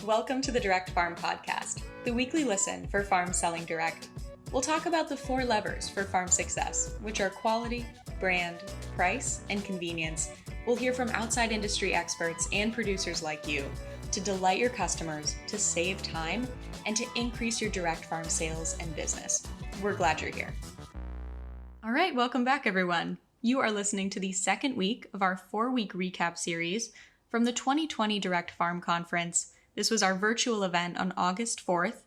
Welcome to the Direct Farm Podcast, the weekly listen for farms selling direct. We'll talk about the 4 levers for farm success, which are quality, brand, price, and convenience. We'll hear from outside industry experts and producers like you to delight your customers, to save time, and to increase your direct farm sales and business. We're glad you're here. All right, welcome back, everyone. You are listening to the second week of our 4-week recap series from the 2020 Direct Farm Conference. This was our virtual event on August 4th,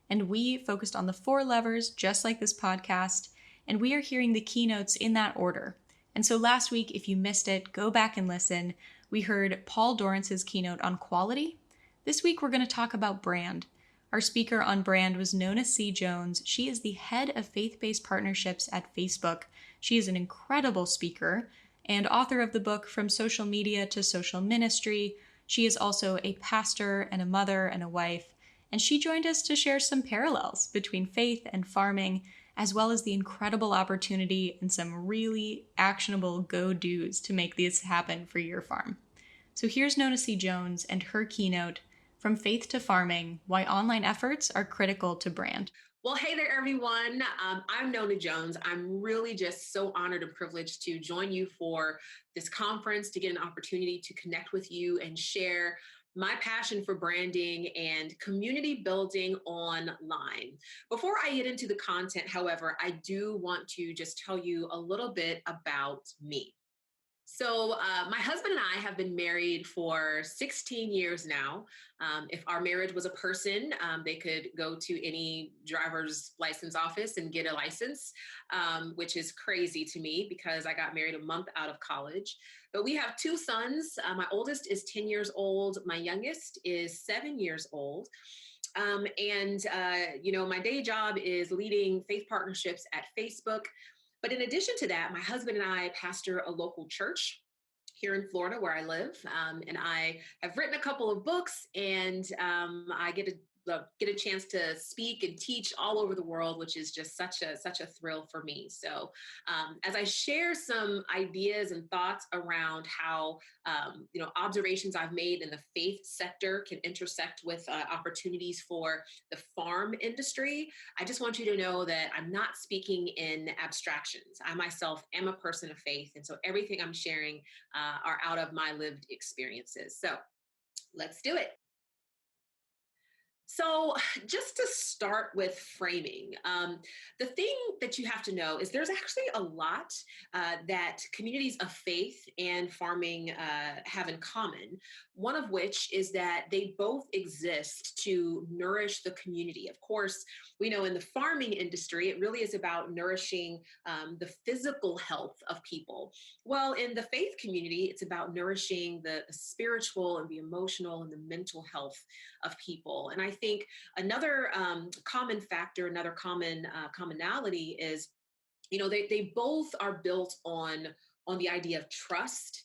and we focused on the 4 levers, just like this podcast, and we are hearing the keynotes in that order. And so last week, if you missed it, go back and listen. We heard Paul Dorance's keynote on quality. This week, we're going to talk about brand. Our speaker on brand was Nona C. Jones. She is the head of faith-based partnerships at Facebook. She is an incredible speaker and author of the book From Social Media to Social Ministry. She is also a pastor and a mother and a wife, and she joined us to share some parallels between faith and farming, as well as the incredible opportunity and some really actionable go-dos to make this happen for your farm. So here's Nona C. Jones and her keynote, From Faith to Farming, Why Online Efforts Are Critical to Brand. Well, hey there, everyone. I'm Nona Jones. I'm really just so honored and privileged to join you for this conference, to get an opportunity to connect with you and share my passion for branding and community building online. Before I get into the content, however, I do want to just tell you a little bit about me. So my husband and I have been married for 16 years now. If our marriage was a person, they could go to any driver's license office and get a license, which is crazy to me because I got married a month out of college. But we have 2 sons. My oldest is 10 years old. My youngest is 7 years old. My day job is leading faith partnerships at Facebook. But in addition to that, my husband and I pastor a local church here in Florida where I live. And I have written a couple of books, and I get a chance to speak and teach all over the world, which is just such a thrill for me. So as I share some ideas and thoughts around how observations I've made in the faith sector can intersect with opportunities for the farm industry, I just want you to know that I'm not speaking in abstractions. I myself am a person of faith, and so everything I'm sharing are out of my lived experiences. So let's do it. So just to start with framing, the thing that you have to know is there's actually a lot that communities of faith and farming have in common, one of which is that they both exist to nourish the community. Of course, we know in the farming industry, it really is about nourishing the physical health of people. Well, in the faith community, it's about nourishing the spiritual and the emotional and the mental health of people. And I think another common factor, another commonality is, they both are built on the idea of trust.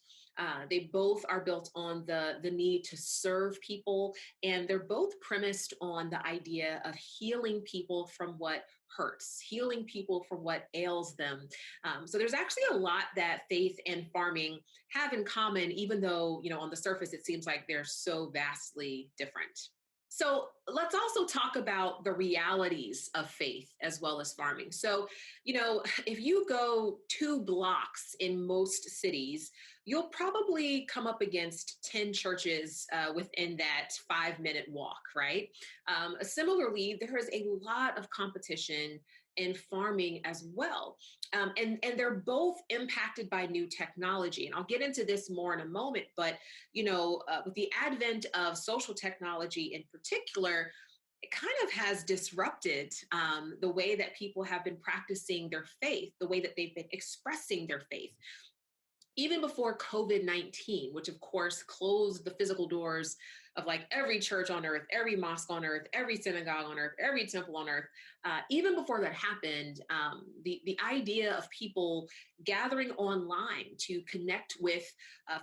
They both are built on the need to serve people, and they're both premised on the idea of healing people from what hurts, healing people from what ails them. So there's actually a lot that faith and farming have in common, even though, on the surface, it seems like they're so vastly different. So let's also talk about the realities of faith as well as farming. So, if you go 2 blocks in most cities, you'll probably come up against 10 churches within that 5-minute walk, right? Similarly, there is a lot of competition in farming as well. And they're both impacted by new technology. And I'll get into this more in a moment, but, with the advent of social technology in particular, it kind of has disrupted the way that people have been practicing their faith, the way that they've been expressing their faith. Even before COVID-19, which of course closed the physical doors of like every church on earth, every mosque on earth, every synagogue on earth, every temple on earth, even before that happened, the idea of people gathering online to connect with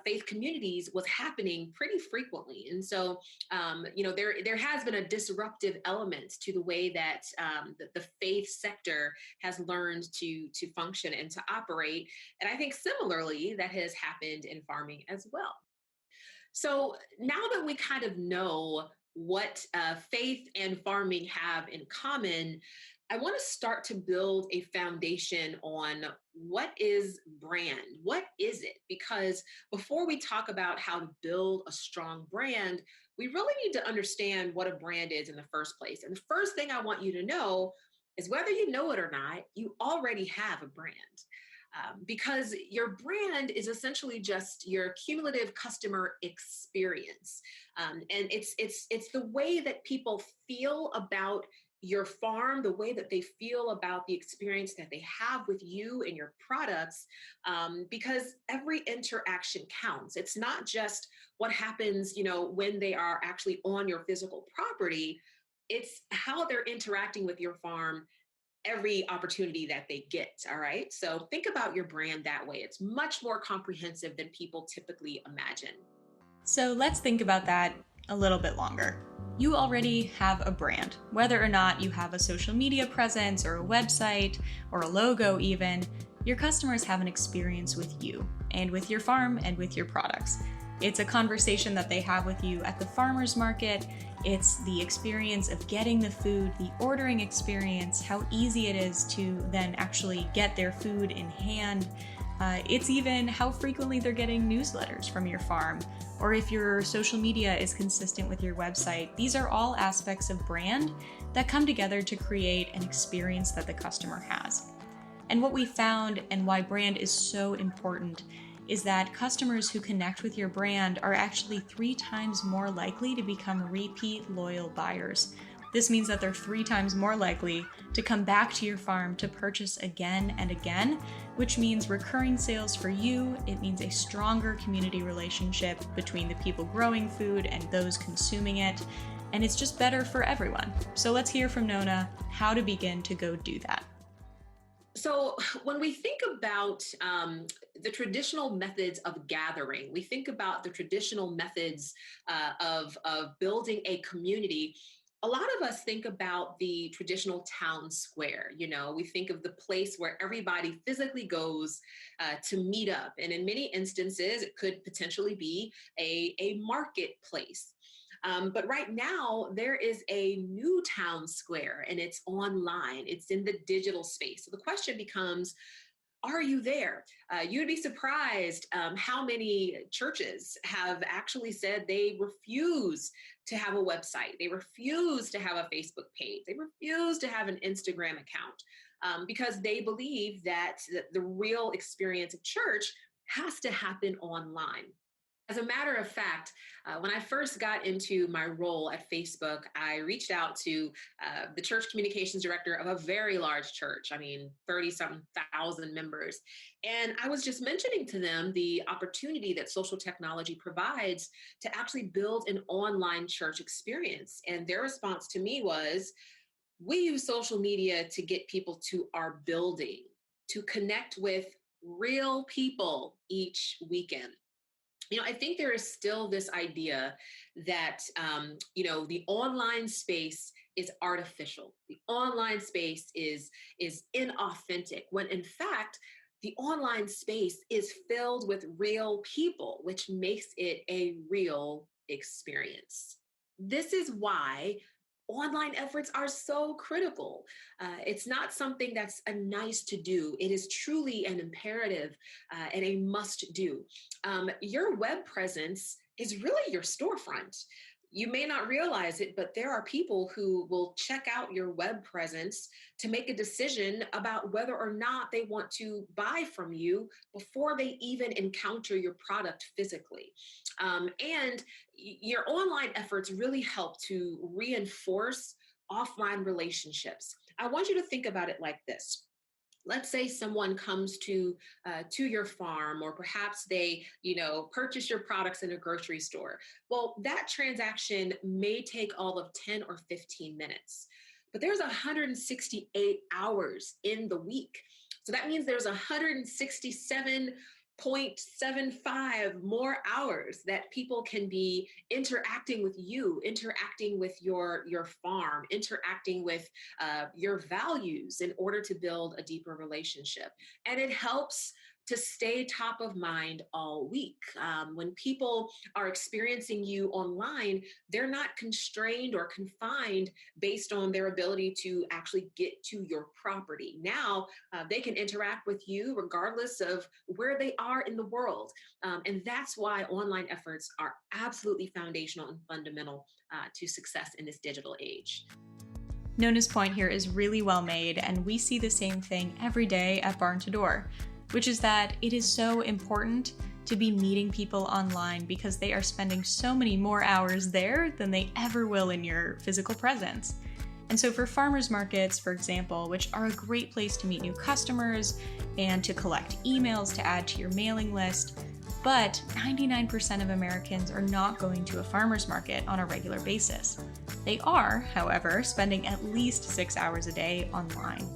faith communities was happening pretty frequently. And so, there has been a disruptive element to the way that the faith sector has learned to function and to operate. And I think similarly, that has happened in farming as well. So now that we kind of know what faith and farming have in common, I want to start to build a foundation on what is brand? What is it? Because before we talk about how to build a strong brand, we really need to understand what a brand is in the first place. And the first thing I want you to know is whether you know it or not, you already have a brand. Because your brand is essentially just your cumulative customer experience, and it's the way that people feel about your farm, the way that they feel about the experience that they have with you and your products, because every interaction counts. It's not just what happens, when they are actually on your physical property. It's how they're interacting with your farm every opportunity that they get. All right. So think about your brand that way. It's much more comprehensive than people typically imagine. So let's think about that a little bit longer. You already have a brand, whether or not you have a social media presence or a website or a logo even. Your customers have an experience with you and with your farm and with your products. It's a conversation that they have with you at the farmer's market. It's the experience of getting the food, the ordering experience, how easy it is to then actually get their food in hand. It's even how frequently they're getting newsletters from your farm, or if your social media is consistent with your website. These are all aspects of brand that come together to create an experience that the customer has. And what we found, and why brand is so important, is that customers who connect with your brand are actually 3 times more likely to become repeat loyal buyers. This means that they're 3 times more likely to come back to your farm to purchase again and again, which means recurring sales for you. It means a stronger community relationship between the people growing food and those consuming it. And it's just better for everyone. So let's hear from Nona how to begin to go do that. So when we think about the traditional methods of gathering, we think about the traditional methods of building a community. A lot of us think about the traditional town square. We think of the place where everybody physically goes to meet up. And in many instances, it could potentially be a marketplace. But right now, there is a new town square and it's online, it's in the digital space. So the question becomes, are you there? You'd be surprised how many churches have actually said they refuse to have a website. They refuse to have a Facebook page. They refuse to have an Instagram account because they believe that the real experience of church has to happen online. As a matter of fact, when I first got into my role at Facebook, I reached out to the church communications director of a very large church. 30-something thousand members. And I was just mentioning to them the opportunity that social technology provides to actually build an online church experience. And their response to me was, we use social media to get people to our building, to connect with real people each weekend. I think there is still this idea that, the online space is artificial. The online space is inauthentic, when in fact, the online space is filled with real people, which makes it a real experience. This is why online efforts are so critical. It's not something that's a nice to do. It is truly an imperative and a must do. Your web presence is really your storefront. You may not realize it, but there are people who will check out your web presence to make a decision about whether or not they want to buy from you before they even encounter your product physically. And your online efforts really help to reinforce offline relationships. I want you to think about it like this. Let's say someone comes to your farm, or perhaps they purchase your products in a grocery store. Well, that transaction may take all of 10 or 15 minutes, but there's 168 hours in the week. So that means there's 167.75 more hours that people can be interacting with you, interacting with your farm, interacting with your values in order to build a deeper relationship. And it helps to stay top of mind all week. When people are experiencing you online, they're not constrained or confined based on their ability to actually get to your property. Now they can interact with you regardless of where they are in the world. And that's why online efforts are absolutely foundational and fundamental to success in this digital age. Nona's point here is really well made, and we see the same thing every day at Barn to Door, which is that it is so important to be meeting people online because they are spending so many more hours there than they ever will in your physical presence. And so for farmers markets, for example, which are a great place to meet new customers and to collect emails to add to your mailing list, but 99% of Americans are not going to a farmer's market on a regular basis. They are, however, spending at least 6 hours a day online.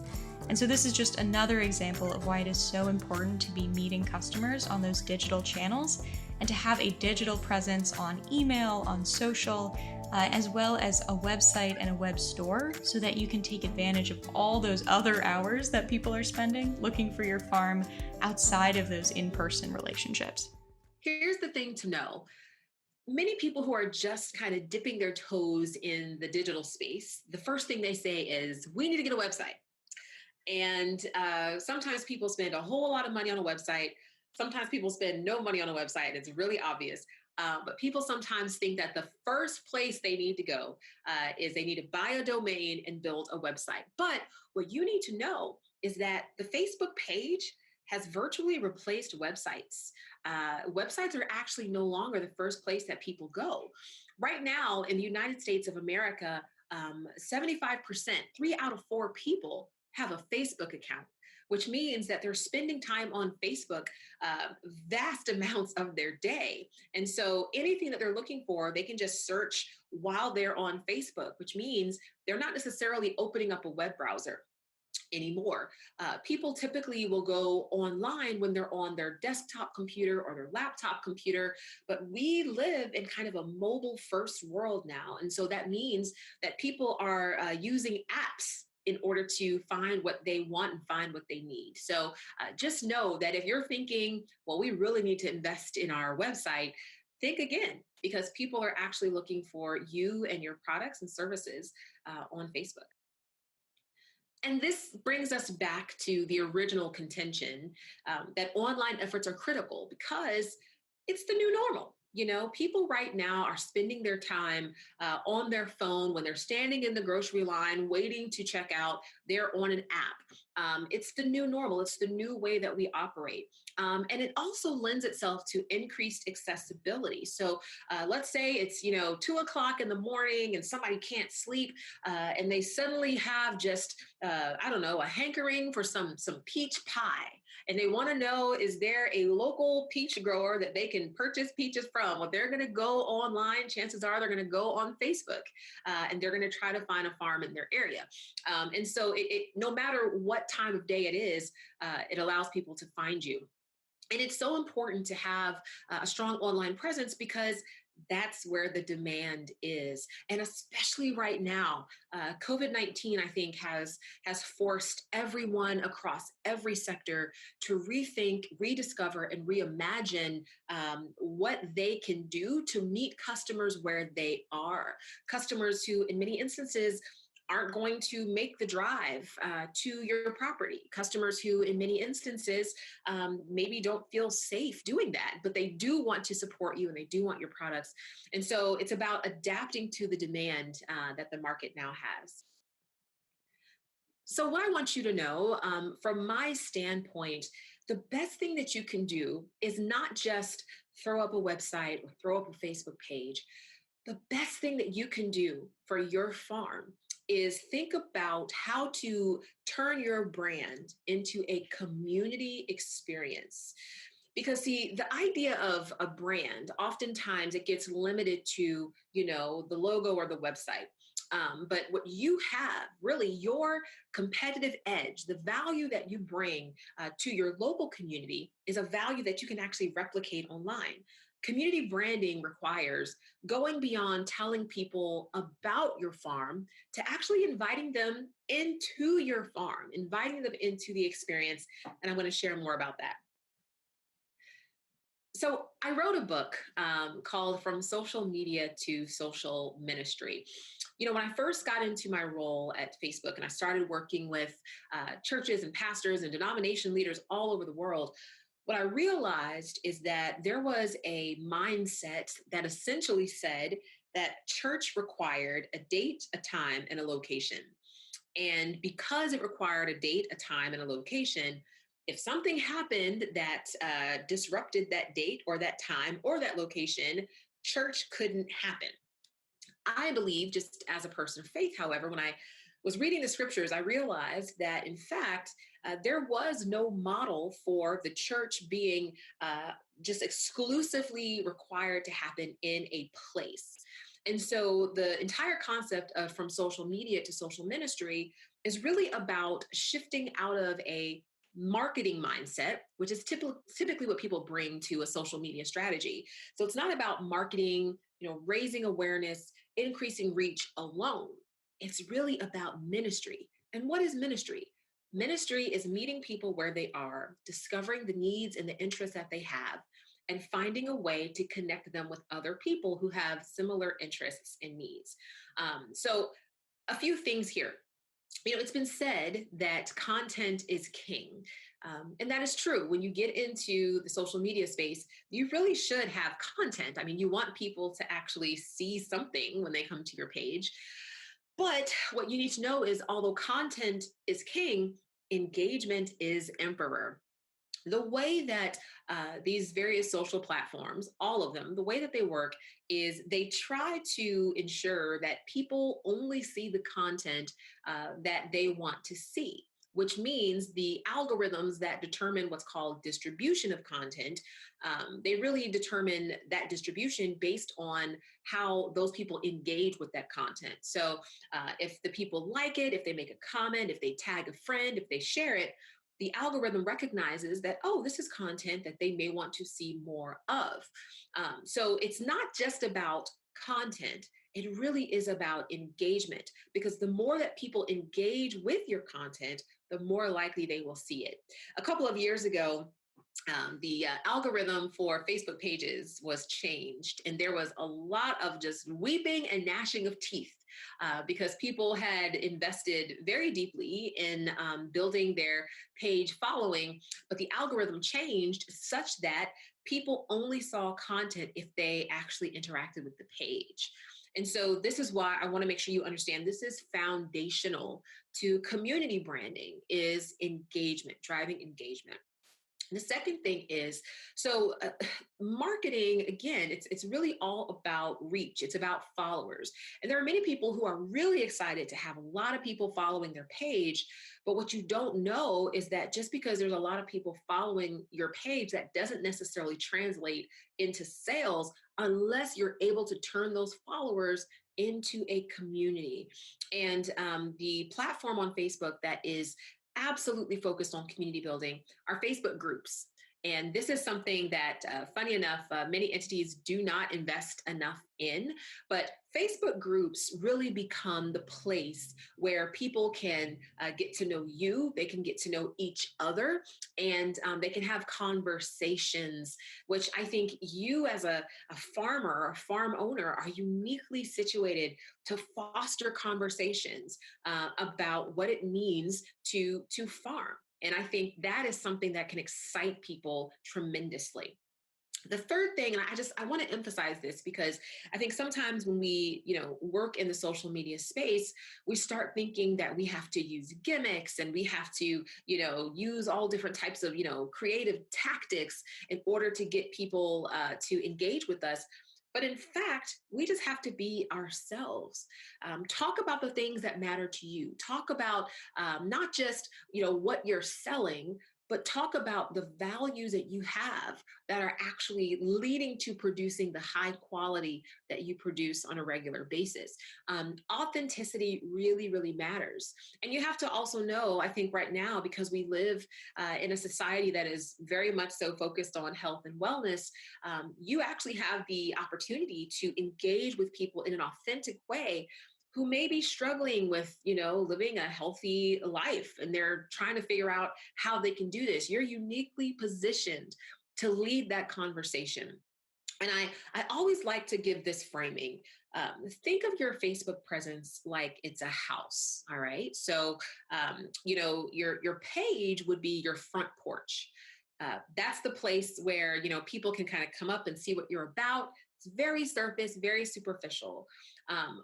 And so this is just another example of why it is so important to be meeting customers on those digital channels and to have a digital presence on email, on social, as well as a website and a web store so that you can take advantage of all those other hours that people are spending looking for your farm outside of those in-person relationships. Here's the thing to know. Many people who are just kind of dipping their toes in the digital space, the first thing they say is, we need to get a website. And sometimes people spend a whole lot of money on a website. Sometimes people spend no money on a website. It's really obvious. But people sometimes think that the first place they need to go is they need to buy a domain and build a website. But what you need to know is that the Facebook page has virtually replaced websites. Websites are actually no longer the first place that people go. Right now in the United States of America, 75%, 3 out of 4 people have a Facebook account, which means that they're spending time on Facebook vast amounts of their day. And so anything that they're looking for, they can just search while they're on Facebook, which means they're not necessarily opening up a web browser anymore. People typically will go online when they're on their desktop computer or their laptop computer, but we live in kind of a mobile first world now. And so that means that people are using apps in order to find what they want and find what they need. So just know that if you're thinking, well, we really need to invest in our website, think again, because people are actually looking for you and your products and services on Facebook. And this brings us back to the original contention that online efforts are critical because it's the new normal. You know, people right now are spending their time on their phone when they're standing in the grocery line waiting to check out. They're on an app. It's the new normal. It's the new way that we operate. And it also lends itself to increased accessibility. So let's say it's, 2 o'clock in the morning and somebody can't sleep and they suddenly have just, I don't know, a hankering for some peach pie. And they want to know, is there a local peach grower that they can purchase peaches from? Well, they're going to go online. Chances are they're going to go on Facebook and they're going to try to find a farm in their area. And so no matter what time of day it is, it allows people to find you. And it's so important to have a strong online presence because that's where the demand is. And especially right now, COVID-19, I think, has forced everyone across every sector to rethink, rediscover, and reimagine what they can do to meet customers where they are. Customers who, in many instances, aren't going to make the drive to your property. Customers who, in many instances, maybe don't feel safe doing that, but they do want to support you and they do want your products. And so it's about adapting to the demand that the market now has. So what I want you to know, from my standpoint, the best thing that you can do is not just throw up a website or throw up a Facebook page. The best thing that you can do for your farm is think about how to turn your brand into a community experience. Because see, the idea of a brand, oftentimes it gets limited to, the logo or the website. But what you have, really your competitive edge, the value that you bring to your local community is a value that you can actually replicate online. Community branding requires going beyond telling people about your farm to actually inviting them into your farm, inviting them into the experience. And I'm going to share more about that. So I wrote a book called From Social Media to Social Ministry. When I first got into my role at Facebook and I started working with churches and pastors and denomination leaders all over the world, what I realized is that there was a mindset that essentially said that church required a date, a time, and a location. And because it required a date, a time, and a location, if something happened that disrupted that date or that time or that location, church couldn't happen. I believe, just as a person of faith, however, when I was reading the scriptures, I realized that, in fact, there was no model for the church being just exclusively required to happen in a place. And so the entire concept of from social media to social ministry is really about shifting out of a marketing mindset, which is typically what people bring to a social media strategy. So it's not about marketing, raising awareness, increasing reach alone. It's really about ministry. And what is ministry? Ministry is meeting people where they are, discovering the needs and the interests that they have, and finding a way to connect them with other people who have similar interests and needs. So, a few things here. It's been said that content is king. And that is true. When you get into the social media space, you really should have content. I mean, you want people to actually see something when they come to your page. But what you need to know is, although content is king, engagement is emperor. The way that these various social platforms, all of them, the way that they work is they try to ensure that people only see the content that they want to see, which means the algorithms that determine what's called distribution of content, they really determine that distribution based on how those people engage with that content. So if the people like it, if they make a comment, if they tag a friend, if they share it, the algorithm recognizes that, oh, this is content that they may want to see more of. So it's not just about content. It really is about engagement, because the more that people engage with your content, the more likely they will see it. A couple of years ago, the algorithm for Facebook pages was changed, and there was a lot of just weeping and gnashing of teeth because people had invested very deeply in building their page following, but the algorithm changed such that people only saw content if they actually interacted with the page. And so this is why I want to make sure you understand this is foundational to community branding, is engagement, driving engagement. The second thing is, marketing, again, it's really all about reach. It's about followers. And there are many people who are really excited to have a lot of people following their page. But what you don't know is that just because there's a lot of people following your page, that doesn't necessarily translate into sales unless you're able to turn those followers into a community. And the platform on Facebook that is absolutely focused on community building are Facebook groups. And this is something that, funny enough, many entities do not invest enough in. But Facebook groups really become the place where people can get to know you, they can get to know each other, and they can have conversations, which I think you as a farmer or a farm owner are uniquely situated to foster conversations about what it means to farm. And I think that is something that can excite people tremendously. The third thing, and I want to emphasize this because I think sometimes when we, work in the social media space, we start thinking that we have to use gimmicks and we have to, use all different types of, creative tactics in order to get people to engage with us. But in fact, we just have to be ourselves. Talk about the things that matter to you. Talk about not just, what you're selling, but talk about the values that you have that are actually leading to producing the high quality that you produce on a regular basis. Authenticity really, really matters. And you have to also know, I think right now, because we live in a society that is very much so focused on health and wellness, you actually have the opportunity to engage with people in an authentic way who may be struggling with, living a healthy life, and they're trying to figure out how they can do this. You're uniquely positioned to lead that conversation. And I always like to give this framing. Think of your Facebook presence like it's a house. All right. So, your page would be your front porch. That's the place where, people can kind of come up and see what you're about. It's very surface, very superficial.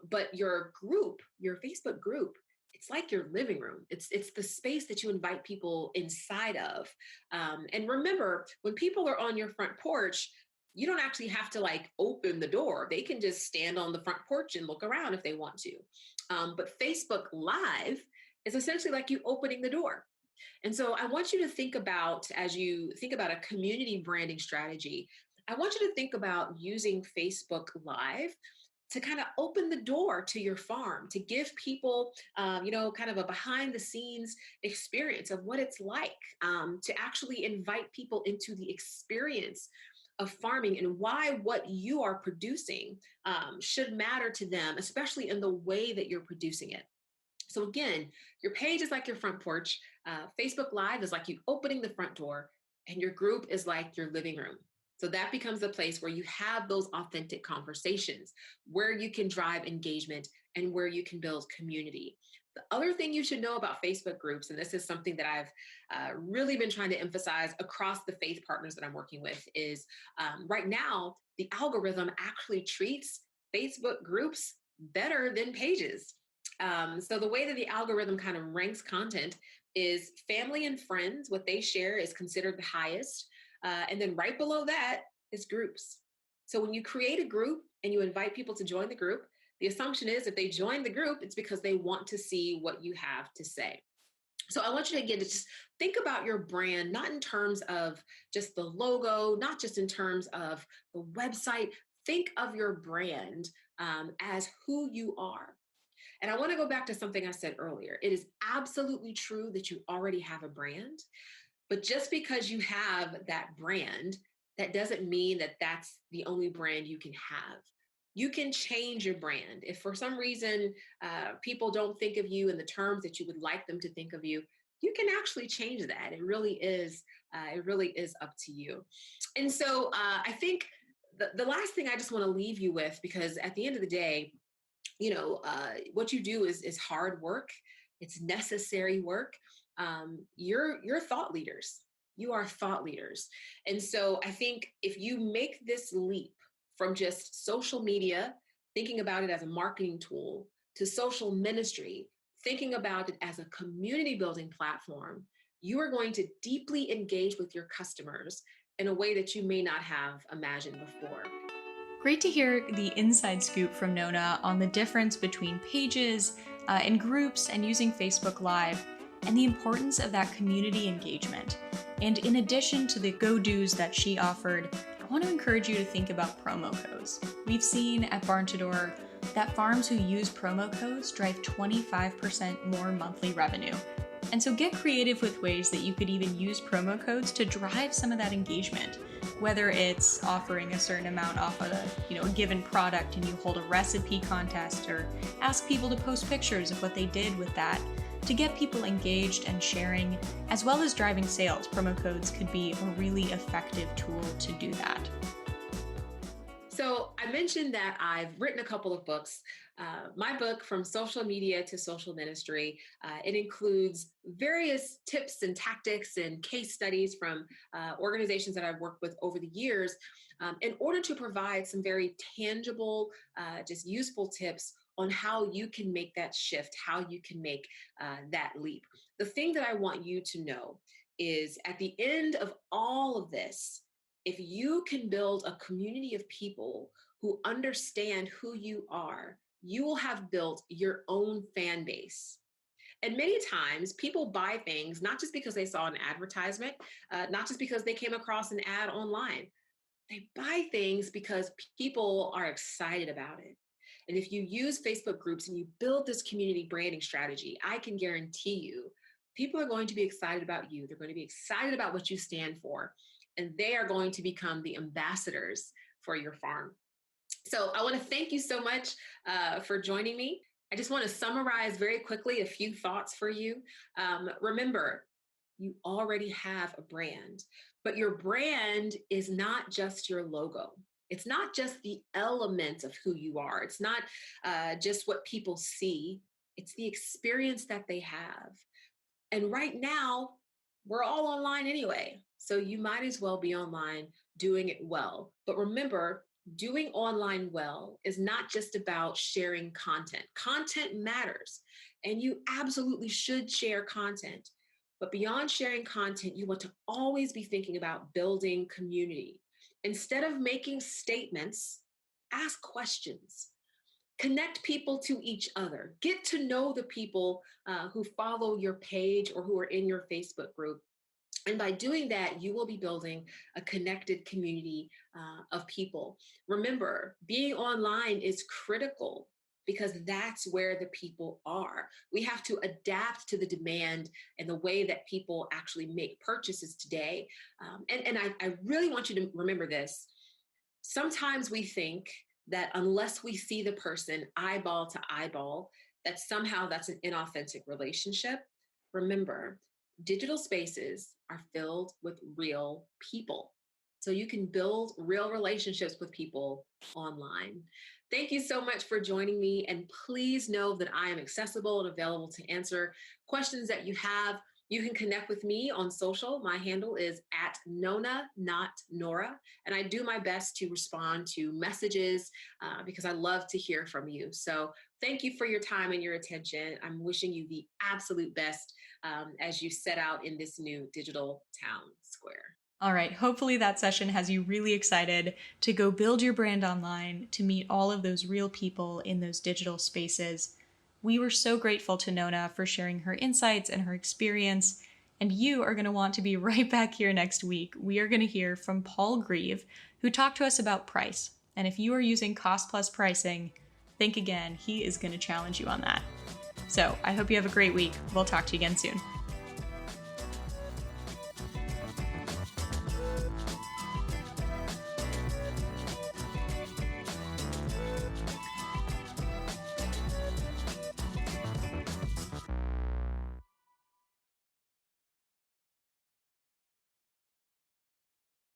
But your group, your Facebook group, it's like your living room. It's the space that you invite people inside of. And remember, when people are on your front porch, you don't actually have to like open the door. They can just stand on the front porch and look around if they want to. But Facebook Live is essentially like you opening the door. And so I want you to think about, as you think about a community branding strategy, I want you to think about using Facebook Live to kind of open the door to your farm, to give people, kind of a behind the scenes experience of what it's like, to actually invite people into the experience of farming and why what you are producing should matter to them, especially in the way that you're producing it. So again, your page is like your front porch. Facebook Live is like you opening the front door, and your group is like your living room. So that becomes the place where you have those authentic conversations, where you can drive engagement and where you can build community. The other thing you should know about Facebook groups, and this is something that I've really been trying to emphasize across the faith partners that I'm working with, is right now, the algorithm actually treats Facebook groups better than pages. So the way that the algorithm kind of ranks content is family and friends. What they share is considered the highest. And then right below that is groups. So when you create a group and you invite people to join the group, the assumption is if they join the group, it's because they want to see what you have to say. So I want you to, again, to just think about your brand, not in terms of just the logo, not just in terms of the website. Think of your brand as who you are. And I want to go back to something I said earlier. It is absolutely true that you already have a brand, but just because you have that brand, that doesn't mean that that's the only brand you can have. You can change your brand. If for some reason people don't think of you in the terms that you would like them to think of you, you can actually change that. It really is up to you. And so I think the last thing I just want to leave you with, because at the end of the day, what you do is hard work. It's necessary work. You're thought leaders. You are thought leaders. And so I think if you make this leap from just social media, thinking about it as a marketing tool, to social ministry, thinking about it as a community building platform, you are going to deeply engage with your customers in a way that you may not have imagined before. Great to hear the inside scoop from Nona on the difference between pages and groups and using Facebook Live, and the importance of that community engagement. And in addition to the go-dos that she offered, I want to encourage you to think about promo codes. We've seen at Barn to Door that farms who use promo codes drive 25% more monthly revenue. And so get creative with ways that you could even use promo codes to drive some of that engagement, whether it's offering a certain amount off of a given product and you hold a recipe contest, or ask people to post pictures of what they did with that to get people engaged and sharing, as well as driving sales. Promo codes could be a really effective tool to do that. So I mentioned that I've written a couple of books. My book, From Social Media to Social Ministry, it includes various tips and tactics and case studies from organizations that I've worked with over the years in order to provide some very tangible, just useful tips on how you can make that shift, how you can make that leap. The thing that I want you to know is at the end of all of this, if you can build a community of people who understand who you are, you will have built your own fan base. And many times people buy things not just because they saw an advertisement, not just because they came across an ad online. They buy things because people are excited about it. And if you use Facebook groups and you build this community branding strategy, I can guarantee you, people are going to be excited about you. They're going to be excited about what you stand for, and they are going to become the ambassadors for your farm. So I want to thank you so much for joining me. I just want to summarize very quickly a few thoughts for you. Remember, you already have a brand. But your brand is not just your logo. It's not just the elements of who you are. It's not just what people see. It's the experience that they have. And right now, we're all online anyway. So you might as well be online doing it well. But remember, doing online well is not just about sharing content. Content matters, and you absolutely should share content. But beyond sharing content, you want to always be thinking about building community. Instead of making statements, ask questions. Connect people to each other. Get to know the people who follow your page or who are in your Facebook group. And by doing that, you will be building a connected community of people. Remember, being online is critical because that's where the people are. We have to adapt to the demand and the way that people actually make purchases today. And I really want you to remember this. Sometimes we think that unless we see the person eyeball to eyeball, that somehow that's an inauthentic relationship. Remember, digital spaces are filled with real people. So you can build real relationships with people online. Thank you so much for joining me. And please know that I am accessible and available to answer questions that you have. You can connect with me on social. My handle is at Nona, not Nora. And I do my best to respond to messages because I love to hear from you. So thank you for your time and your attention. I'm wishing you the absolute best as you set out in this new digital town square. All right, hopefully that session has you really excited to go build your brand online, to meet all of those real people in those digital spaces. We were so grateful to Nona for sharing her insights and her experience, and you are going to want to be right back here next week. We are going to hear from Paul Grieve, who talked to us about price. And if you are using cost plus pricing, think again. He is going to challenge you on that. So I hope you have a great week. We'll talk to you again soon.